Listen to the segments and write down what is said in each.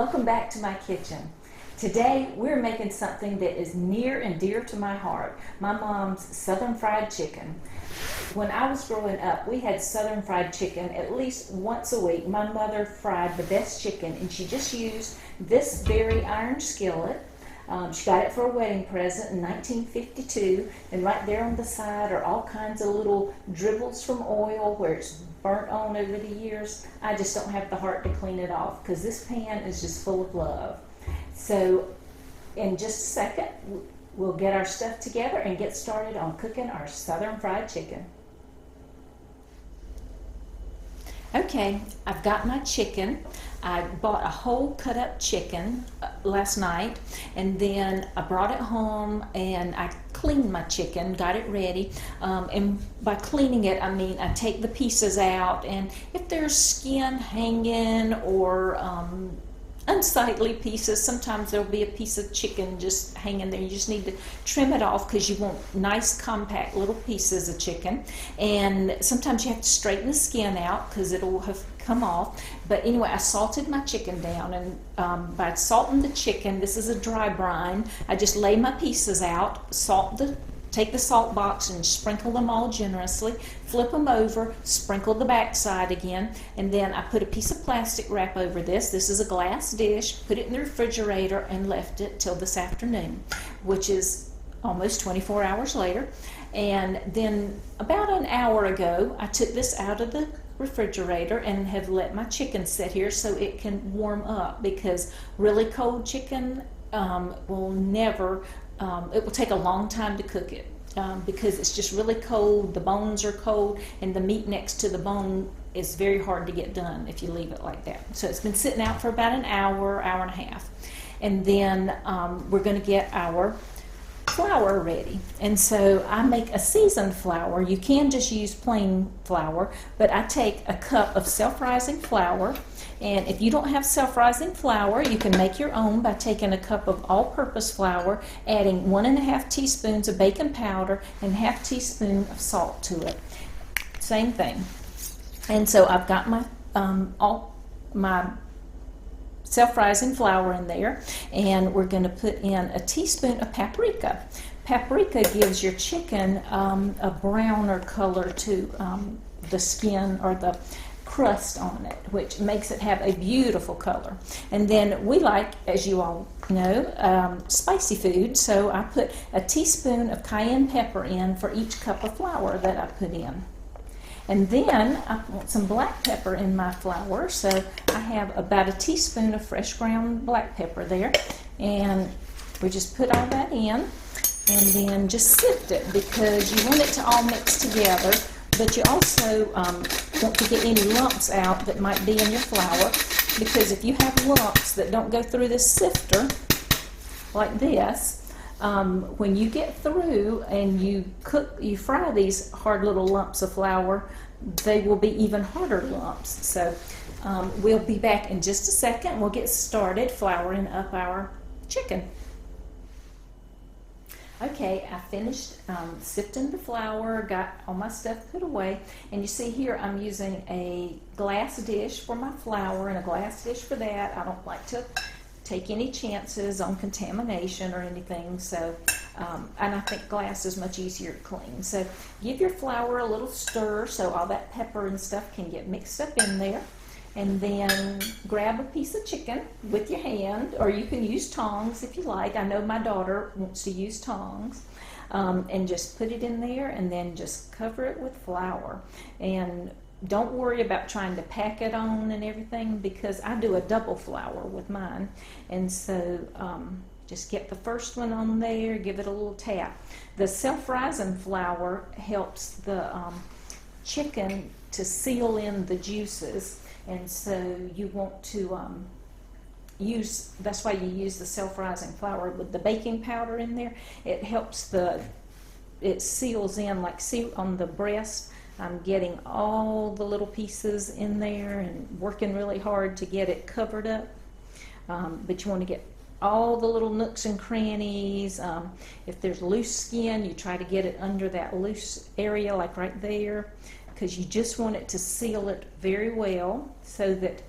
Welcome back to my kitchen. Today we're making something that is near and dear to my heart, my mom's Southern fried chicken. When I was growing up, we had Southern fried chicken at least once a week. My mother fried the best chicken, and she just used this very iron skillet. She got it for a wedding present in 1952, and right there on the side are all kinds of little dribbles from oil where it's burnt on over the years. I just don't have the heart to clean it off because this pan is just full of love. So in just a second, we'll get our stuff together and get started on cooking our Southern fried chicken. Okay, I've got my chicken. I bought a whole cut up chicken last night, and then I brought it home and I cleaned my chicken, got it ready. And by cleaning it, I mean I take the pieces out, and if there's skin hanging or unsightly pieces, sometimes there'll be a piece of chicken just hanging there. You just need to trim it off because you want nice compact little pieces of chicken. And sometimes you have to straighten the skin out because it'll have come off. But anyway, I salted my chicken down, and by salting the chicken, this is a dry brine, I just lay my pieces out, take the salt box and sprinkle them all generously, flip them over, sprinkle the backside again, and then I put a piece of plastic wrap over this. This is a glass dish, put it in the refrigerator and left it till this afternoon, which is almost 24 hours later. And then about an hour ago, I took this out of the refrigerator and have let my chicken sit here so it can warm up, because really cold chicken will never it will take a long time to cook it because it's just really cold. The bones are cold, and the meat next to the bone is very hard to get done if you leave it like that. So it's been sitting out for about an hour, hour and a half. And then we're going to get our flour ready. And so I make a seasoned flour. You can just use plain flour, but I take a cup of self-rising flour. And if you don't have self-rising flour, you can make your own by taking a cup of all-purpose flour, adding 1½ teaspoons of baking powder and ½ teaspoon of salt to it. Same thing. And so I've got my self-rising flour in there, and we're going to put in a teaspoon of paprika. Paprika gives your chicken a browner color to the skin or the crust on it, which makes it have a beautiful color. And then we like, as you all know, spicy food, so I put a teaspoon of cayenne pepper in for each cup of flour that I put in. And then I want some black pepper in my flour, so I have about a teaspoon of fresh ground black pepper there. And we just put all that in, and then just sift it, because you want it to all mix together, but you also want to get any lumps out that might be in your flour, because if you have lumps that don't go through this sifter, like this, when you get through and you fry these hard little lumps of flour, they will be even harder lumps. So we'll be back in just a second. We'll get started flouring up our chicken. Okay, I finished sifting the flour, got all my stuff put away, and you see here I'm using a glass dish for my flour and a glass dish for that. I don't like to take any chances on contamination or anything, so and I think glass is much easier to clean. So give your flour a little stir so all that pepper and stuff can get mixed up in there, and then grab a piece of chicken with your hand, or you can use tongs if you like. I know my daughter wants to use tongs, and just put it in there, and then just cover it with flour. And don't worry about trying to pack it on and everything, because I do a double flour with mine. And so just get the first one on there, give it a little tap. The self-rising flour helps the chicken to seal in the juices, and so you want to that's why you use the self-rising flour with the baking powder in there. It helps it seals in, like see on the breast. I'm getting all the little pieces in there and working really hard to get it covered up. But you want to get all the little nooks and crannies. If there's loose skin, you try to get it under that loose area, like right there, because you just want it to seal it very well so that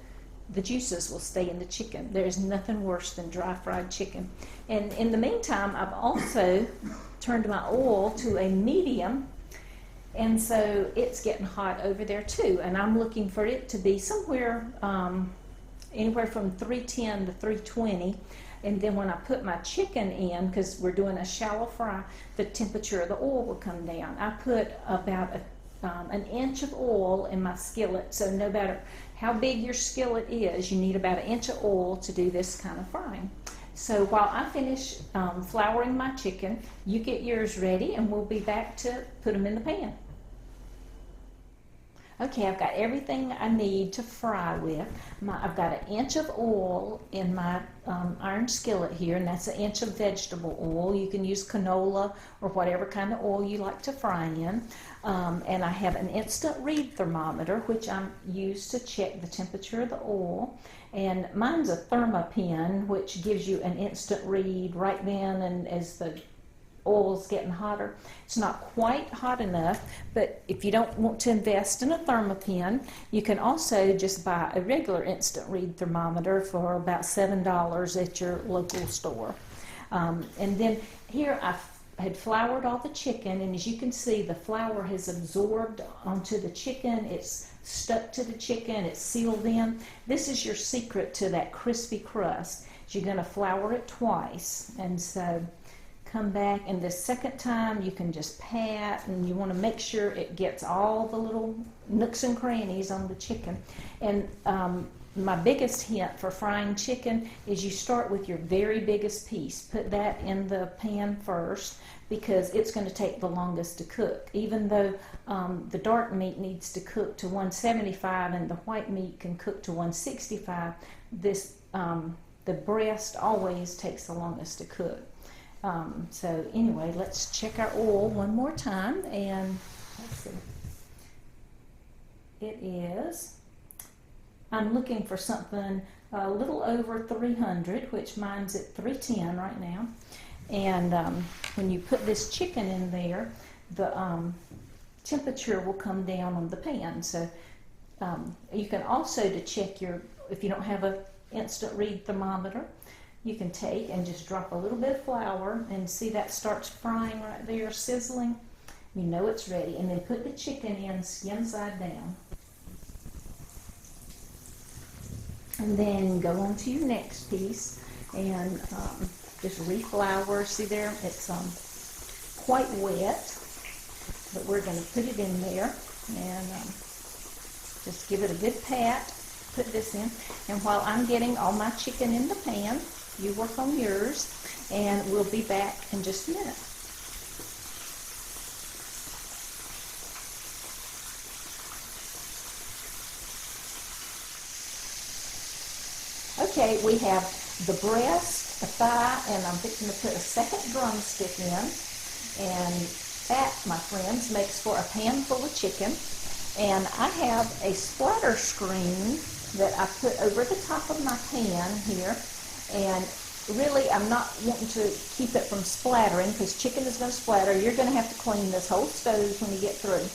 the juices will stay in the chicken. There's nothing worse than dry fried chicken. And in the meantime, I've also turned my oil to a medium, and so it's getting hot over there too. And I'm looking for it to be somewhere anywhere from 310 to 320. And then when I put my chicken in, because we're doing a shallow fry, the temperature of the oil will come down. I put about an inch of oil in my skillet, so no matter how big your skillet is, you need about an inch of oil to do this kind of frying. So while I finish flouring my chicken, you get yours ready, and we'll be back to put them in the pan. Okay, I've got everything I need to fry with. I've got an inch of oil in my iron skillet here, and that's an inch of vegetable oil. You can use canola or whatever kind of oil you like to fry in. And I have an instant read thermometer, which I use to check the temperature of the oil. And mine's a thermopen, which gives you an instant read right then, and as the oil's getting hotter. It's not quite hot enough, but if you don't want to invest in a thermopen, you can also just buy a regular instant read thermometer for about $7 at your local store. And then here I had floured all the chicken, and as you can see, the flour has absorbed onto the chicken. It's stuck to the chicken. It's sealed in. This is your secret to that crispy crust. You're going to flour it twice, and so come back, and the second time you can just pat, and you want to make sure it gets all the little nooks and crannies on the chicken. And my biggest hint for frying chicken is you start with your very biggest piece. Put that in the pan first, because it's going to take the longest to cook. Even though the dark meat needs to cook to 175 and the white meat can cook to 165, the breast always takes the longest to cook. So anyway, let's check our oil one more time, and let's see. It is, I'm looking for something a little over 300, which mine's at 310 right now. And when you put this chicken in there, the temperature will come down on the pan. So you can also, to check if you don't have an instant read thermometer, you can take and just drop a little bit of flour, and see that starts frying right there, sizzling. You know it's ready. And then put the chicken in skin side down. And then go on to your next piece and just reflour. See there, it's quite wet, but we're going to put it in there and just give it a good pat. Put this in, and while I'm getting all my chicken in the pan, you work on yours, and we'll be back in just a minute. Okay, we have the breast, the thigh, and I'm fixing to put a second drumstick in. And that, my friends, makes for a pan full of chicken. And I have a splatter screen that I put over the top of my pan here. And really, I'm not wanting to keep it from splattering, because chicken is going to splatter. You're going to have to clean this whole stove when you get through.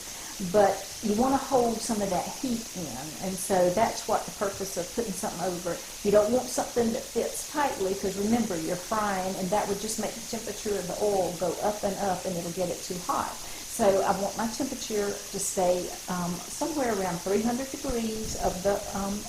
But you want to hold some of that heat in, and so that's what the purpose of putting something over it. You don't want something that fits tightly, because remember, you're frying, and that would just make the temperature of the oil go up, and it'll get it too hot. So I want my temperature to stay somewhere around 300 degrees of the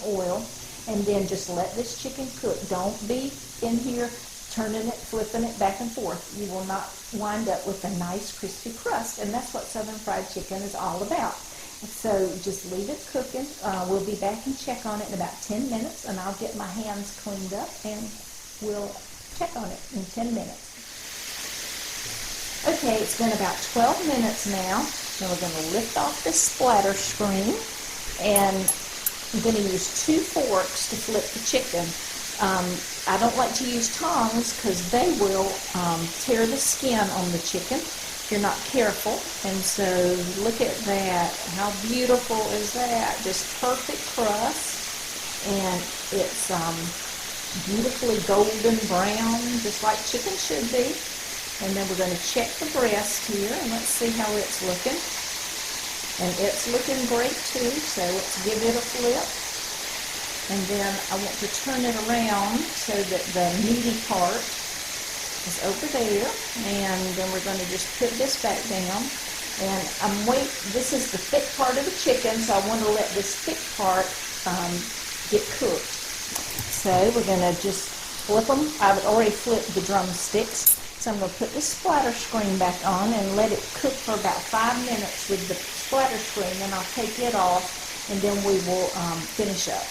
oil, and then just let this chicken cook. Don't be in here turning it, flipping it back and forth. You will not wind up with a nice crispy crust, and that's what Southern fried chicken is all about. So just leave it cooking. We'll be back and check on it in about 10 minutes, and I'll get my hands cleaned up, and we'll check on it in 10 minutes. Okay, it's been about 12 minutes now. Then we're going to lift off this splatter screen, and I'm going to use 2 forks to flip the chicken. I don't like to use tongs, because they will tear the skin on the chicken if you're not careful. And so look at that. How beautiful is that? Just perfect crust. And it's beautifully golden brown, just like chicken should be. And then we're going to check the breast here, and let's see how it's looking. And it's looking great too, so let's give it a flip. And then I want to turn it around so that the meaty part is over there. And then we're going to just put this back down. And this is the thick part of the chicken, so I want to let this thick part get cooked. So we're going to just flip them. I've already flipped the drumsticks. So I'm going to put the splatter screen back on and let it cook for about 5 minutes with the splatter screen. Then I'll take it off and then we will finish up.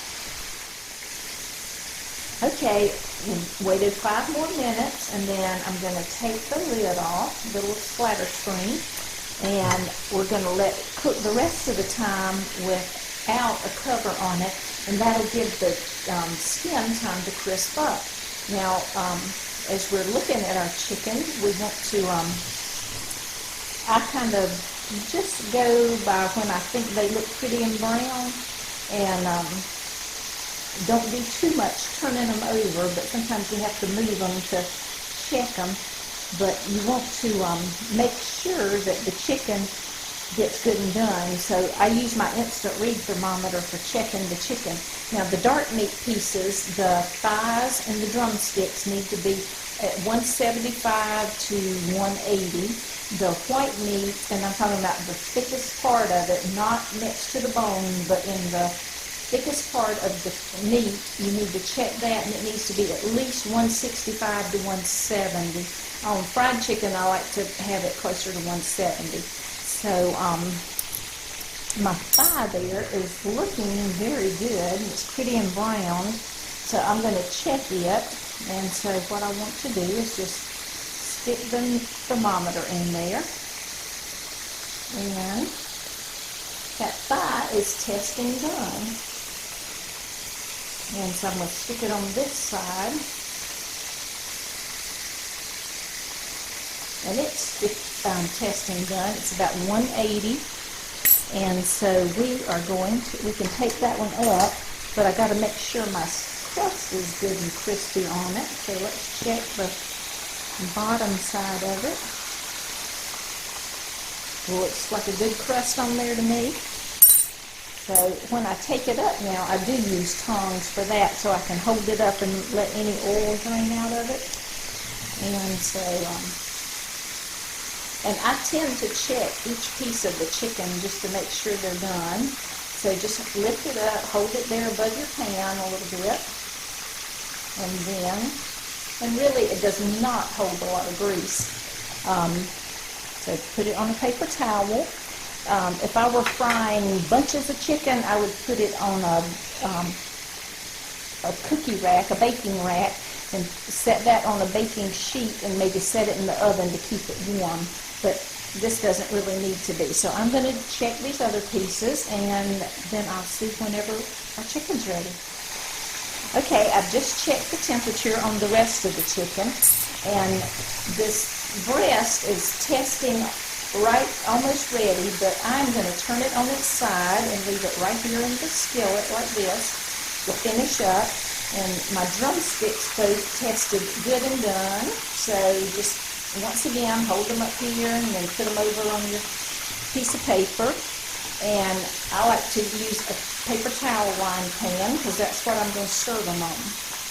Okay, waited 5 more minutes and then I'm going to take the lid off, the little splatter screen, and we're going to let it cook the rest of the time without a cover on it, and that'll give the skin time to crisp up. Now, as we're looking at our chicken, we want to, I kind of just go by when I think they look pretty and brown, and don't do too much turning them over, but sometimes you have to move them to check them. But you want to make sure that the chicken gets good and done. So I use my instant read thermometer for checking the chicken. Now the dark meat pieces, the thighs and the drumsticks need to be at 175 to 180. The white meat, and I'm talking about the thickest part of it, not next to the bone, but in the thickest part of the meat, you need to check that, and it needs to be at least 165 to 170. On fried chicken, I like to have it closer to 170. So my thigh there is looking very good. It's pretty and brown. So I'm going to check it. And so what I want to do is just stick the thermometer in there. And that thigh is testing done. And so I'm going to stick it on this side. And it's testing done. It's about 180. And so we can take that one up, but I got to make sure my crust is good and crispy on it. So let's check the bottom side of it. Looks like a good crust on there to me. So when I take it up now, I do use tongs for that, so I can hold it up and let any oil drain out of it. And so, and I tend to check each piece of the chicken just to make sure they're done. So just lift it up, hold it there above your pan a little bit, and really it does not hold a lot of grease. So put it on a paper towel. If I were frying bunches of chicken, I would put it on a cookie rack, a baking rack, and set that on a baking sheet and maybe set it in the oven to keep it warm. But this doesn't really need to be. So I'm going to check these other pieces, and then I'll see whenever our chicken's ready. Okay, I've just checked the temperature on the rest of the chicken, and this breast is testing right, almost ready, but I'm going to turn it on its side and leave it right here in the skillet like this to finish up. And my drumsticks both tested good and done. So just once again, hold them up here and then put them over on your piece of paper. And I like to use a paper towel lined pan because that's what I'm going to serve them on.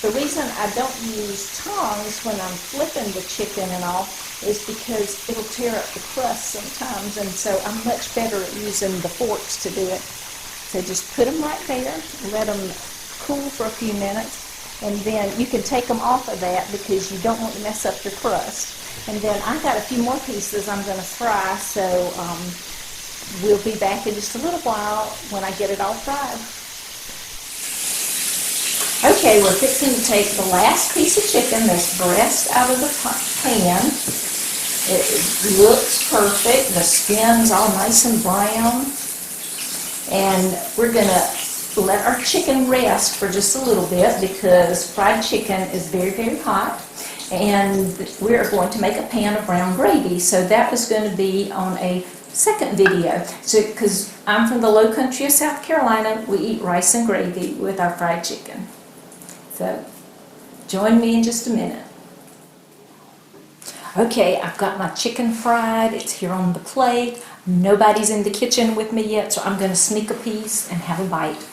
The reason I don't use tongs when I'm flipping the chicken and all is because it'll tear up the crust sometimes, and so I'm much better at using the forks to do it. So just put them right there, let them cool for a few minutes, and then you can take them off of that because you don't want to mess up your crust. And then I've got a few more pieces I'm going to fry, so we'll be back in just a little while when I get it all fried. Okay, we're fixing to take the last piece of chicken, this breast, out of the pan. It looks perfect. The skin's all nice and brown. And we're going to let our chicken rest for just a little bit because fried chicken is very, very hot. And we're going to make a pan of brown gravy. So that was going to be on a second video. So, because I'm from the low country of South Carolina, we eat rice and gravy with our fried chicken. So, join me in just a minute. Okay, I've got my chicken fried. It's here on the plate. Nobody's in the kitchen with me yet, so I'm going to sneak a piece and have a bite.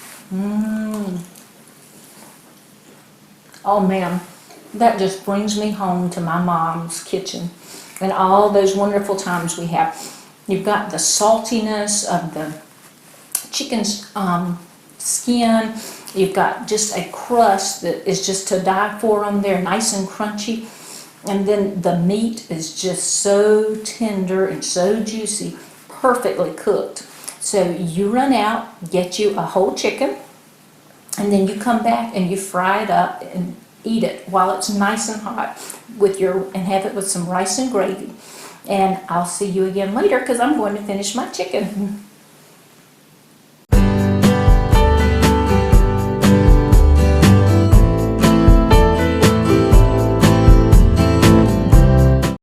Oh man, that just brings me home to my mom's kitchen and all those wonderful times we have. You've got the saltiness of the chicken's skin. You've got just a crust that is just to die for on there, nice and crunchy. And then the meat is just so tender and so juicy, perfectly cooked. So you run out, get you a whole chicken, and then you come back and you fry it up and eat it while it's nice and hot and have it with some rice and gravy. And I'll see you again later because I'm going to finish my chicken.